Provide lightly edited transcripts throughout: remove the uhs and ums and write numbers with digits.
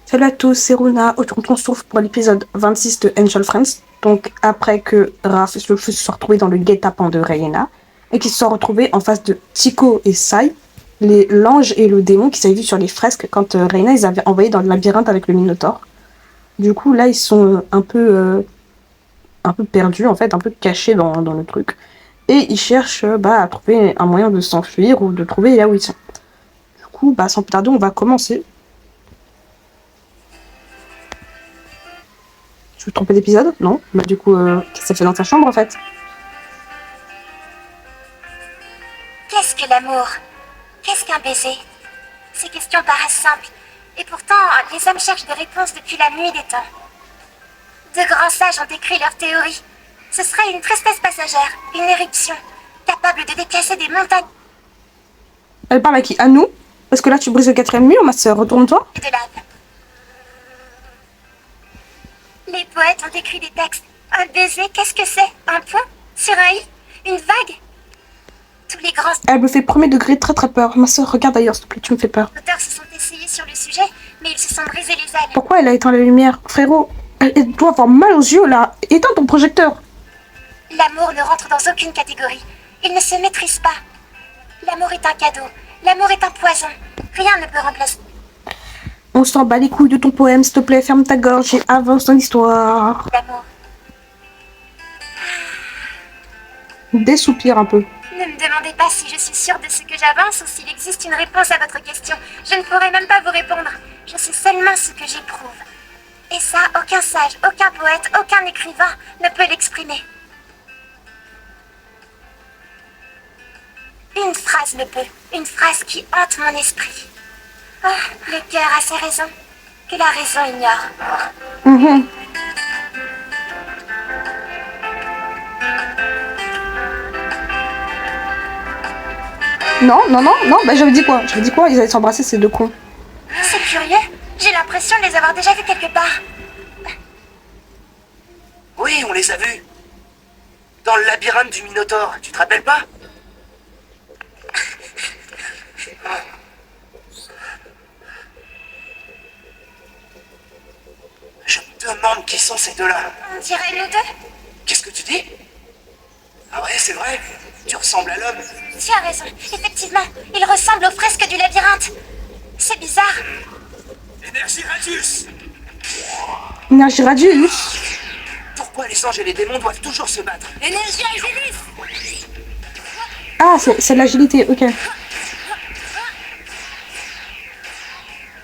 Salut à tous, c'est Runa. Aujourd'hui, on se retrouve pour l'épisode 26 de Angel Friends. Donc, après que Raph et Sulfus se soient retrouvés dans le guet-apens de Rayena et qu'ils se sont retrouvés en face de Tico et Sai, l'ange et le démon qui s'avaient vu sur les fresques quand Rayena les avait envoyés dans le labyrinthe avec le Minotaure. Du coup, là, ils sont un peu perdus, en fait, un peu cachés dans le truc. Et ils cherchent à trouver un moyen de s'enfuir ou de trouver là où ils sont. Du coup, sans plus tarder, on va commencer. Je me trompais d'épisode? Non. Du coup, qu'est-ce que ça fait dans ta chambre en fait? Qu'est-ce que l'amour? Qu'est-ce qu'un baiser? Ces questions paraissent simples, et pourtant les hommes cherchent des réponses depuis la nuit des temps. De grands sages ont écrit leurs théories. Ce serait une tristesse passagère, une éruption, capable de déplacer des montagnes Elle parle à qui? À nous? Parce que là, tu brises le quatrième mur, ma soeur. Retourne-toi. de lave. Les poètes ont écrit des textes. Un baiser, qu'est-ce que c'est? Un pont? Sur un i? Une vague? Tous les grands Elle me fait premier degré très très peur. Ma soeur, regarde ailleurs, s'il te plaît, tu me fais peur. auteurs se sont essayés sur le sujet, mais ils se sont brisés les ailes. Pourquoi elle a éteint la lumière? Frérot, elle doit avoir mal aux yeux là. Éteins ton projecteur. L'amour ne rentre dans aucune catégorie. Il ne se maîtrise pas. L'amour est un cadeau. L'amour est un poison. Rien ne peut remplacer On s'en bat les couilles de ton poème, s'il te plaît, ferme ta gorge et avance dans l'histoire. l'amour. Des soupirs un peu. Ne me demandez pas si je suis sûre de ce que j'avance ou s'il existe une réponse à votre question. Je ne pourrai même pas vous répondre. Je sais seulement ce que j'éprouve. Et ça, aucun sage, aucun poète, aucun écrivain ne peut l'exprimer. Une phrase le peut. Une phrase qui hante mon esprit. Oh, le cœur a ses raisons, que la raison ignore. Non, non, non, non, j'avais dit quoi? J'avais dit quoi? Ils allaient s'embrasser ces deux cons. C'est curieux. J'ai l'impression de les avoir déjà vus quelque part. Oui, on les a vus. Dans le labyrinthe du Minotaure, tu te rappelles pas? Je me demande qui sont ces deux-là. On dirait nous deux. Qu'est-ce que tu dis? Ah ouais, c'est vrai. Tu ressembles à l'homme. Tu as raison. Effectivement, il ressemble aux fresques du labyrinthe. C'est bizarre. Énergie Radius. Énergie Radius. Pourquoi les anges et les démons doivent toujours se battre? Énergie Angelis. Ah, c'est l'agilité, ok.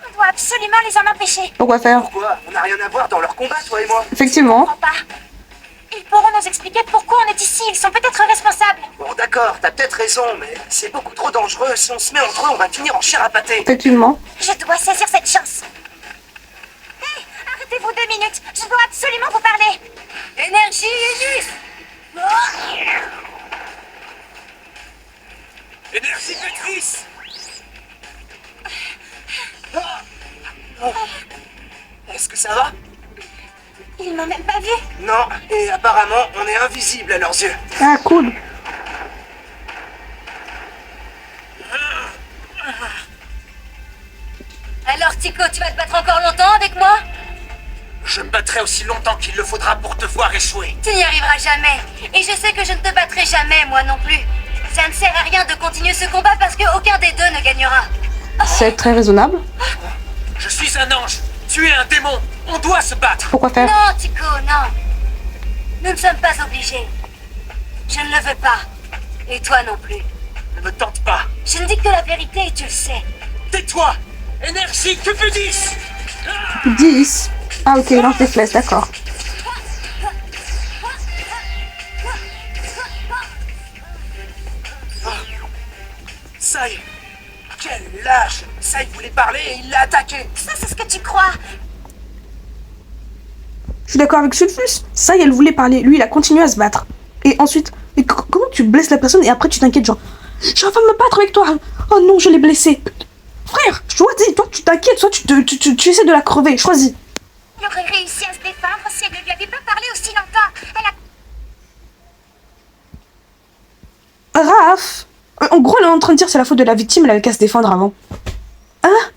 On doit absolument les en empêcher. Pourquoi faire? Pourquoi? On n'a rien à voir dans leur combat, toi et moi. Effectivement. Je comprends pas. Ils pourront nous expliquer pourquoi on est ici. Ils sont peut-être responsables. Bon, d'accord, t'as peut-être raison, mais c'est beaucoup trop dangereux. Si on se met entre eux, on va finir en chair à pâté. Effectivement. Je dois saisir cette chance. Hé, arrêtez-vous 2 minutes. Je dois absolument vous parler. Énergie Angelis. Énergie Pétrice. Est-ce que ça va? Ils m'ont même pas vu. Non, et apparemment, on est invisible à leurs yeux. Ah, cool. Alors Tico, tu vas te battre encore longtemps avec moi? Je me battrai aussi longtemps qu'il le faudra pour te voir échouer. Tu n'y arriveras jamais. Et je sais que je ne te battrai jamais, moi non plus. Ça ne sert à rien de continuer ce combat parce qu'aucun des deux ne gagnera. C'est très raisonnable. Je suis un ange, tu es un démon. On doit se battre. Pourquoi faire? Non, Tico, non. Nous ne sommes pas obligés. Je ne le veux pas. Et toi non plus. Ne me tente pas. Je ne dis que la vérité et tu le sais. Tais-toi. Énergie Cupidis. 10. Ah, ok, lance des flèches, d'accord. Sai. Quel lâche. Sai voulait parler et il l'a attaqué. Ça, c'est ce que tu crois. Je suis d'accord avec Sulfus. Ça, elle voulait parler. Lui, il a continué à se battre. Et ensuite, comment tu blesses la personne et après tu t'inquiètes, genre, je suis en train de me battre avec toi. Oh non, je l'ai blessé. Frère, choisis. Toi, tu t'inquiètes, soit tu essaies de la crever. Choisis. Elle aurait réussi à se défendre si elle ne lui avait pas parlé aussi longtemps. Elle a... Raph. En gros, elle est en train de dire c'est la faute de la victime, elle avait qu'à se défendre avant. Hein?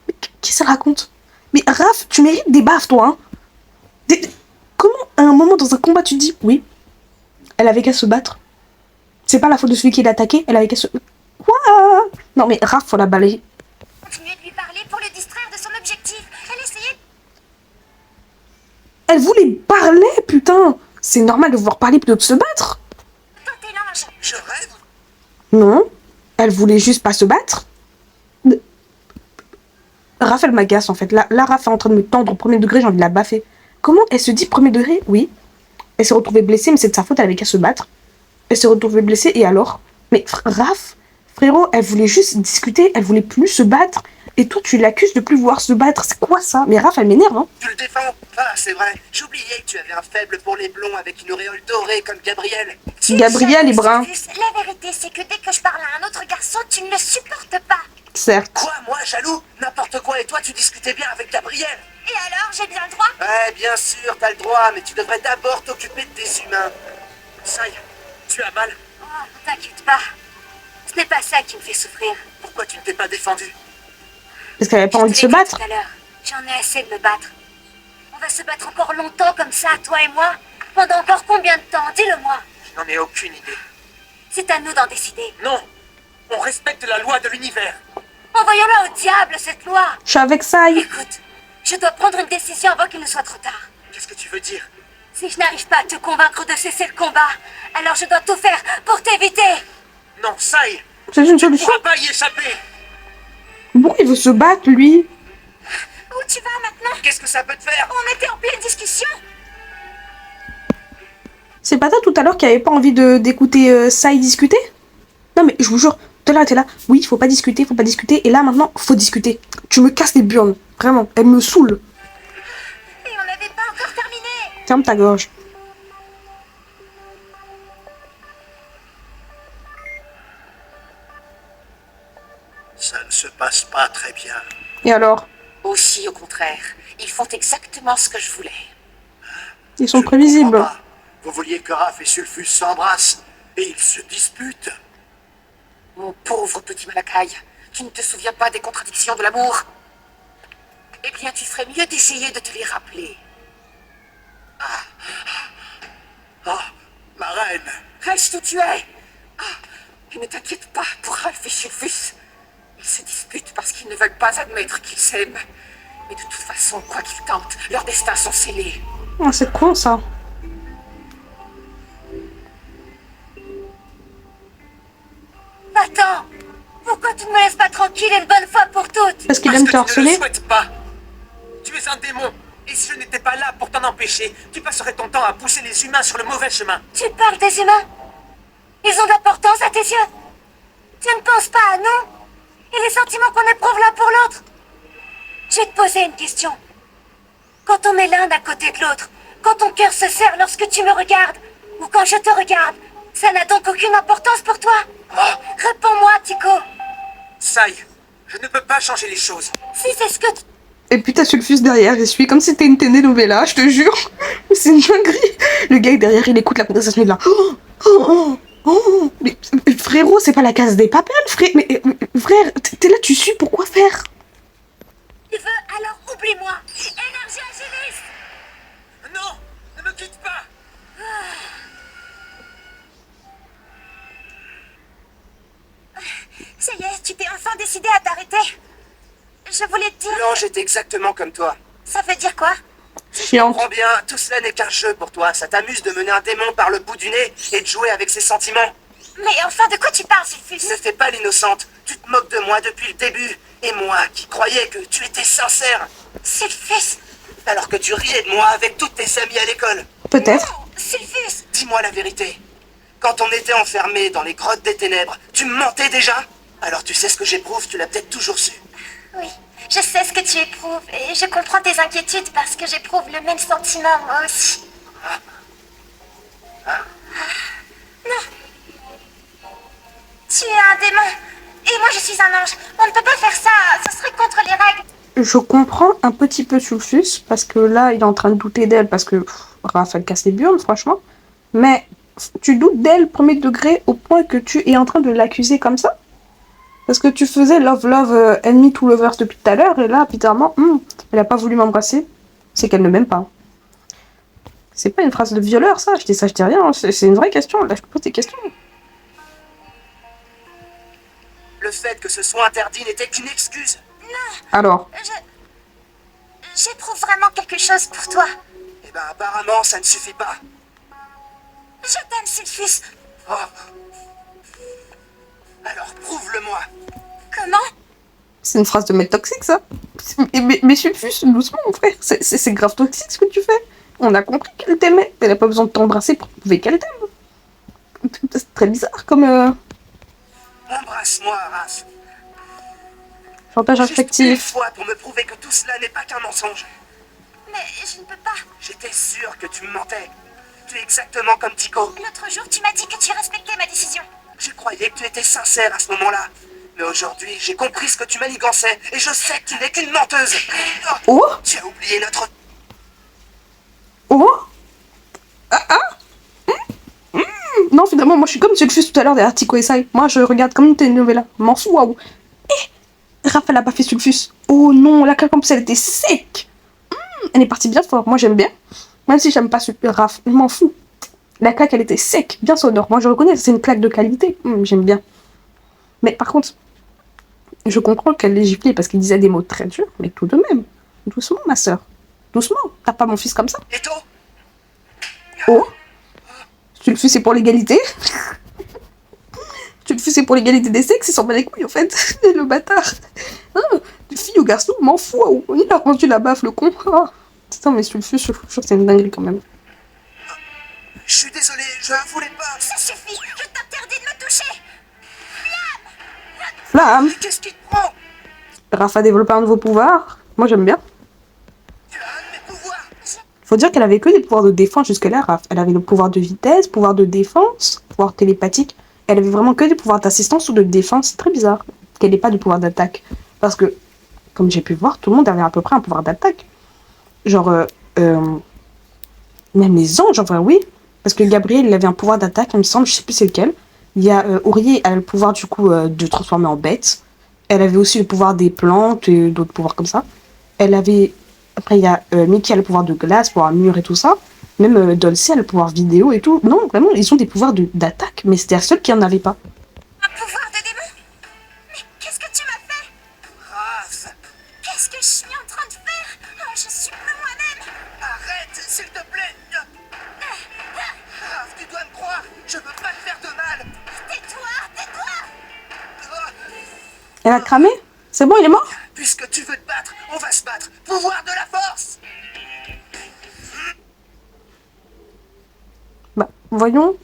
Mais qu'est-ce qu'elle raconte? Mais Raph, tu mérites des baffes, toi, hein. Comment, à un moment, dans un combat, tu te dis, oui, elle avait qu'à se battre. C'est pas la faute de celui qui l'a attaqué, elle avait qu'à se... Quoi? Non, mais Raph, faut la balayer. Continuez de lui parler pour le distraire de son objectif. Elle essayait Elle voulait parler, putain. C'est normal de vouloir parler plutôt que de se battre. de tenter l'ange. Je rêve? Non, elle voulait juste pas se battre. Raph, elle m'agace, en fait. Là, Raph est en train de me tendre au premier degré, j'ai envie de la baffer. Comment elle se dit premier degré? Oui. Elle s'est retrouvée blessée, mais c'est de sa faute, elle avait qu'à se battre. Elle s'est retrouvée blessée, et alors? Mais Raph, frérot, elle voulait juste discuter, elle voulait plus se battre. Et toi, tu l'accuses de plus vouloir se battre. C'est quoi ça? Mais Raph, elle m'énerve, hein. Tu le défends? Ah, c'est vrai. J'oubliais que tu avais un faible pour les blonds avec une auréole dorée comme Gabriel. Gabriel est brun. La vérité, c'est que dès que je parle à un autre garçon, tu ne le supportes pas. Certes. Quoi, moi, jaloux? N'importe quoi, et toi, tu discutais bien avec Gabriel? Et alors, j'ai bien le droit? Ouais, bien sûr, t'as le droit, mais tu devrais d'abord t'occuper de tes humains. Ça y est, tu as mal? Oh, t'inquiète pas. Ce n'est pas ça qui me fait souffrir. Pourquoi tu ne t'es pas défendu? Parce qu'elle avait pas Je envie de te se l'ai dit battre. tout à l'heure. J'en ai assez de me battre. On va se battre encore longtemps comme ça, toi et moi? Pendant encore combien de temps? Dis-le-moi. Je n'en ai aucune idée. C'est à nous d'en décider. Non, on respecte la loi de l'univers. Envoyons-la au diable, cette loi. Je suis avec ça. Écoute, je dois prendre une décision avant qu'il ne soit trop tard. Qu'est-ce que tu veux dire? Si je n'arrive pas à te convaincre de cesser le combat, alors je dois tout faire pour t'éviter. Non, ça y est, C'est une tu ne solution. pourras pas y échapper. Pourquoi il veut se battre, lui? Où tu vas maintenant? Qu'est-ce que ça peut te faire? On était en pleine discussion. C'est pas toi tout à l'heure qui avait pas envie d'écouter Sai discuter? Non mais je vous jure, tout à l'heure elle était là, oui, faut pas discuter, et là maintenant, faut discuter. Tu me casses les burnes, vraiment, elle me saoule. Et on n'avait pas encore terminé. Ferme ta gorge. Ça ne se passe pas très bien. Et alors? Aussi, au contraire, ils font exactement ce que je voulais. Ils sont Je ne prévisibles. comprends pas. Vous vouliez que Raph et Sulfus s'embrassent et ils se disputent. Mon pauvre petit Malakai, tu ne te souviens pas des contradictions de l'amour? Eh bien, tu ferais mieux d'essayer de te les rappeler. Oh, ma reine. Reste où tu es. Et ne t'inquiète pas pour Ralph et Sulfus. Ils se disputent parce qu'ils ne veulent pas admettre qu'ils s'aiment. Mais de toute façon, quoi qu'ils tentent, leurs destins sont scellés. Oh, c'est con ça. Attends, pourquoi tu ne me laisses pas tranquille une bonne fois pour toutes? Parce qu'il Parce aime que te tu ne le harceler. souhaites pas. Tu es un démon. Et si je n'étais pas là pour t'en empêcher, tu passerais ton temps à pousser les humains sur le mauvais chemin. Tu parles des humains? Ils ont de l'importance à tes yeux? Tu ne penses pas à nous? Et les sentiments qu'on éprouve l'un pour l'autre? Je vais te poser une question. Quand on est l'un à côté de l'autre, quand ton cœur se serre lorsque tu me regardes, ou quand je te regarde, ça n'a donc aucune importance pour toi? Réponds-moi, Tico. Sai, je ne peux pas changer les choses. Si c'est ce que tu... Et puis t'as Sulfus derrière, je suis comme si c'était une telenovela, je te jure. C'est une dinguerie. Le gars derrière, il écoute la conversation, il est là. Oh, oh, oh, oh. Mais frérot, c'est pas la case des papels, frère. Mais frère, t'es là, tu suis, pourquoi faire? Tu veux, alors oublie-moi. Énergie Agilis. Non, ne me quitte pas. Ça y est, tu t'es enfin décidé à t'arrêter. Je voulais te dire... L'ange est exactement comme toi. Ça veut dire quoi? Chiante. Comprends bien, tout cela n'est qu'un jeu pour toi. Ça t'amuse de mener un démon par le bout du nez et de jouer avec ses sentiments. Mais enfin, de quoi tu parles, Sulfus? Ne fais pas l'innocente. Tu te moques de moi depuis le début. Et moi, qui croyais que tu étais sincère. Sulfus. Alors que tu riais de moi avec toutes tes amies à l'école. Peut-être. Non, Sulfus. Dis-moi la vérité. Quand on était enfermés dans les grottes des ténèbres, tu me mentais déjà? Alors tu sais ce que j'éprouve, tu l'as peut-être toujours su. Oui, je sais ce que tu éprouves et je comprends tes inquiétudes parce que j'éprouve le même sentiment, moi aussi. Non. Tu es un démon et moi je suis un ange. On ne peut pas faire ça, ce serait contre les règles. Je comprends un petit peu Sulfus, parce que là, il est en train de douter d'elle, parce que Raph, elle casse les burnes, franchement. Mais tu doutes d'elle, premier degré, au point que tu es en train de l'accuser comme ça? Parce que tu faisais love, love, enemy to lovers depuis tout à l'heure, et là, bizarrement, elle a pas voulu m'embrasser. C'est qu'elle ne m'aime pas. C'est pas une phrase de violeur, ça. Je dis ça, je dis rien. Hein. C'est une vraie question. Là, je te pose des questions. Le fait que ce soit interdit n'était qu'une excuse. Alors, J'éprouve vraiment quelque chose pour toi. Eh ben, apparemment, ça ne suffit pas. Je t'aime, Sulfus. Oh. Alors, prouve-le-moi. Comment? c'est une phrase de mec toxique, ça. Mais Sulfus, doucement, mon frère. C'est grave toxique ce que tu fais. On a compris qu'elle t'aimait. Elle a pas besoin de t'embrasser pour prouver qu'elle t'aime. C'est très bizarre comme Embrasse-moi, Raph. chantage Juste une affectif. fois pour me prouver que tout cela n'est pas qu'un mensonge. Mais je ne peux pas. J'étais sûr que tu me mentais. Tu es exactement comme Tico. L'autre jour, tu m'as dit que tu respectais ma décision. Je croyais que tu étais sincère à ce moment-là. Mais aujourd'hui, j'ai compris ce que tu manigançais et je sais que tu n'es qu'une menteuse. Oh, Tu as oublié notre... oh. Non, finalement, moi je suis comme Sulfus tout à l'heure derrière Tico et Sai. Moi je regarde comme tes nouvelles. M'en fous, waouh. Raph, elle a pas fait Sulfus. Oh non, la claque en plus elle était sec. Elle est partie bien fort. Moi j'aime bien. Même si j'aime pas Raph, je m'en fous. La claque elle était sec, bien sonore. Moi je reconnais, c'est une claque de qualité. J'aime bien. Mais par contre, je comprends qu'elle l'ait giflé parce qu'il disait des mots très durs. Mais tout de même, doucement ma soeur. Doucement. T'as pas mon fils comme ça. Eto, Oh. Sulfus c'est pour l'égalité. Sulfus c'est pour l'égalité des sexes, il s'en bat les couilles en fait. Le bâtard. De fille ou garçon, m'en fous. Oh. Il a rendu la baffe, le con. Oh. Putain, mais Sulfus, je trouve que c'est une dinguerie quand même. je suis désolé, je voulais pas... Ça suffit. Je t'interdis de me toucher. Flamme. Qu'est-ce qui te prend? Raph a développé un nouveau pouvoir. Moi j'aime bien. Tu as un de mes pouvoirs. Faut dire qu'elle avait que des pouvoirs de défense jusque-là, Raph. Elle avait le pouvoir de vitesse, pouvoir de défense, pouvoir télépathique. Elle avait vraiment que des pouvoirs d'assistance ou de défense. C'est très bizarre qu'elle n'ait pas de pouvoir d'attaque. Parce que, comme j'ai pu voir, tout le monde avait à peu près un pouvoir d'attaque. Genre, même les anges, enfin oui. Parce que Gabriel, il avait un pouvoir d'attaque, il me semble, je sais plus c'est lequel. Il y a Aurier, elle a le pouvoir du coup de transformer en bête. Elle avait aussi le pouvoir des plantes et d'autres pouvoirs comme ça. Elle avait... Après, il y a Mickey a le pouvoir de glace, pouvoir mur et tout ça. Même Dolce a le pouvoir vidéo et tout. Non, vraiment, ils ont des pouvoirs d'attaque, mais c'était la seule qui en avait pas. Un pouvoir de démon? Mais qu'est-ce que tu m'as fait? Raph, Qu'est-ce que je suis en train de faire? Oh, je suis plus moi-même. arrête, s'il te plaît. Raph, tu dois me croire, je veux pas te faire de mal. Tais-toi, tais-toi. Oh, Elle a cramé? C'est bon, il est mort? puisque tu veux te battre, on va se battre. Pouvoir de la force. Bah, voyons.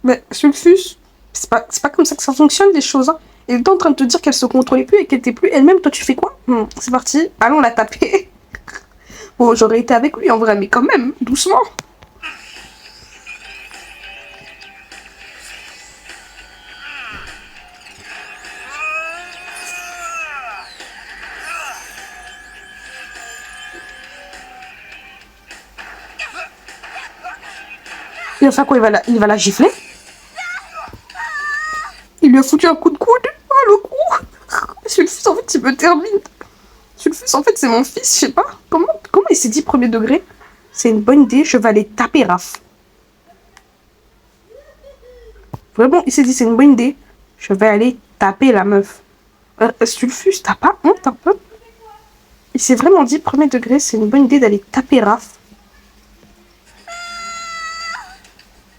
Mais Sulfus, c'est pas comme ça que ça fonctionne, les choses. Hein. Elle était en train de te dire qu'elle se contrôlait plus et qu'elle était plus elle-même. Toi, tu fais quoi? C'est parti. Allons la taper. Bon, j'aurais été avec lui en vrai, mais quand même, doucement. Il va faire quoi? Il va la gifler? Il lui a foutu un coup de coude. Oh, le coup. Sulfus, en fait, il me termine. Sulfus, en fait, c'est mon fils, je sais pas. Comment il s'est dit premier degré? C'est une bonne idée, je vais aller taper Raph. Vraiment, il s'est dit, c'est une bonne idée. Je vais aller taper la meuf. Sulfus, t'as pas honte un peu? Il s'est vraiment dit, premier degré, c'est une bonne idée d'aller taper Raph.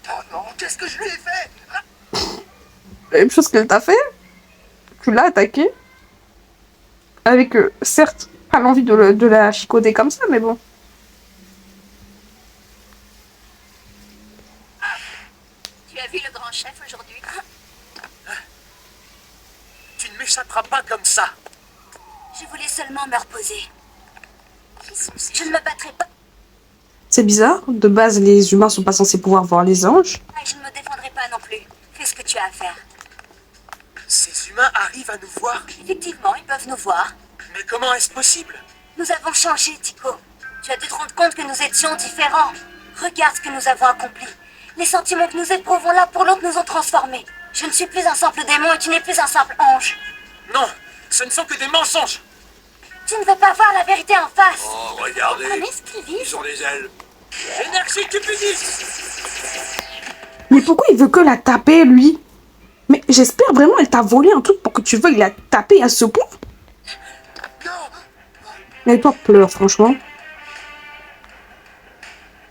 Oh non, qu'est-ce que je lui ai fait? La même chose qu'elle t'a fait. Tu l'as attaqué. Avec, certes, pas l'envie de la chicoter comme ça, mais bon. Tu as vu le grand chef aujourd'hui? Tu ne m'échapperas pas comme ça. Je voulais seulement me reposer. Je ne me battrai pas C'est bizarre. De base, les humains sont pas censés pouvoir voir les anges. et je ne me défendrai pas non plus. Fais ce que tu as à faire. Ces humains arrivent à nous voir. Effectivement, ils peuvent nous voir. Mais comment est-ce possible? Nous avons changé, Tico. Tu as dû te rendre compte que nous étions différents. Regarde ce que nous avons accompli. Les sentiments que nous éprouvons l'un pour l'autre nous ont transformés. Je ne suis plus un simple démon et tu n'es plus un simple ange. Non, ce ne sont que des mensonges. Tu ne veux pas voir la vérité en face. Oh, regardez. Comprenez ce qu'ils vivent? Ils ont des ailes. Énergie cupidiste. Mais pourquoi il veut que la taper, lui? Mais j'espère vraiment elle t'a volé un truc pour que tu veuilles la taper à ce point. Et toi, pleure, franchement.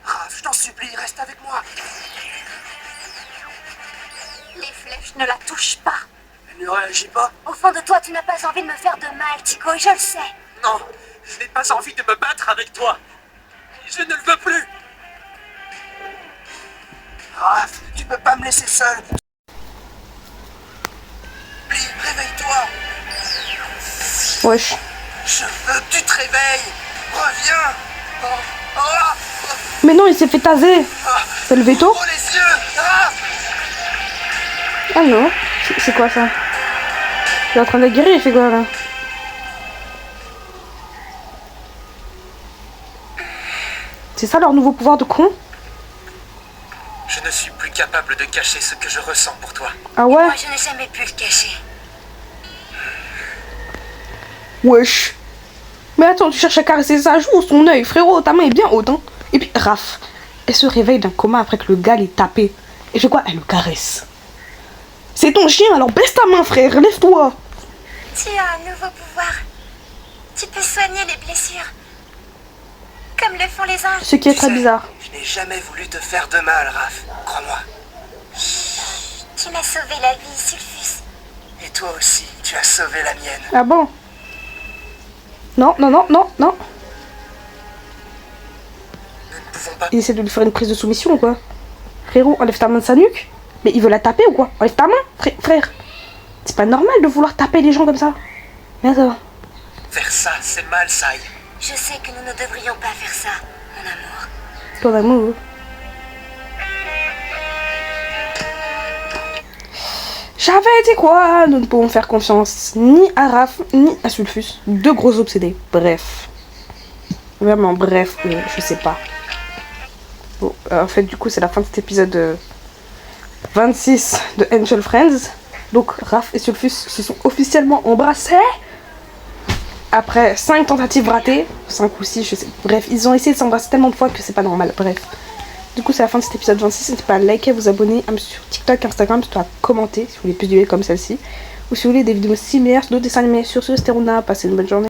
Raph, je t'en supplie, reste avec moi. Les flèches ne la touchent pas. Elle ne réagit pas. Au fond de toi, tu n'as pas envie de me faire de mal, Tico, et je le sais. Non, je n'ai pas envie de me battre avec toi. Je ne le veux plus. Raph, tu peux pas me laisser seul. Réveille-toi. Wesh. Je veux que tu te réveilles. Reviens. Oh, oh, oh, Mais non, il s'est fait taser. C'est le veto? ouvre les yeux. Raph. Ah non. C'est quoi ça? Il est en train de guérir, il fait quoi là? C'est ça leur nouveau pouvoir de con? Je ne suis plus capable de cacher ce que je ressens pour toi. Ah ouais? Moi, je n'ai jamais pu le cacher. Wesh. Mais attends, tu cherches à caresser sa joue ou son œil, frérot, ta main est bien haute, hein. Et puis, Raph, elle se réveille d'un coma après que le gars l'ait tapé. Et fait quoi? Elle le caresse. C'est ton chien, alors baisse ta main, frère, lève-toi. Tu as un nouveau pouvoir. Tu peux soigner les blessures. Comme le font les anges. Ce qui est Tu très sais, bizarre. Je n'ai jamais voulu te faire de mal, Raph. Crois-moi. Tu m'as sauvé la vie, Sulfus. Et toi aussi, tu as sauvé la mienne. Ah bon? Non, non, non, non, non. Nous ne pouvons pas... Il essaie de lui faire une prise de soumission ou quoi? Frérot, enlève ta main de sa nuque. Mais il veut la taper ou quoi? Enlève ta main, frère. C'est pas normal de vouloir taper les gens comme ça. Mais attends. Faire ça, c'est mal, Sai. Je sais que nous ne devrions pas faire ça, mon amour. Ton amour. J'avais dit quoi? Nous ne pouvons faire confiance ni à Raph, ni à Sulfus. Deux gros obsédés. Bref. Vraiment, bref, je sais pas. Bon, en fait, du coup, c'est la fin de cet épisode 26 de Angel Friends. Donc, Raph et Sulfus se sont officiellement embrassés. Après 5 tentatives ratées. 5 ou 6, je sais. Bref, ils ont essayé de s'embrasser tellement de fois que c'est pas normal. Bref. Du coup, c'est la fin de cet épisode 26. N'hésitez pas à liker, à vous abonner, à me suivre sur TikTok, Instagram, surtout à commenter si vous voulez plus de vidéos comme celle-ci. Ou si vous voulez des vidéos similaires sur d'autres dessins animés. Sur ce, c'était Runa. Passez une bonne journée.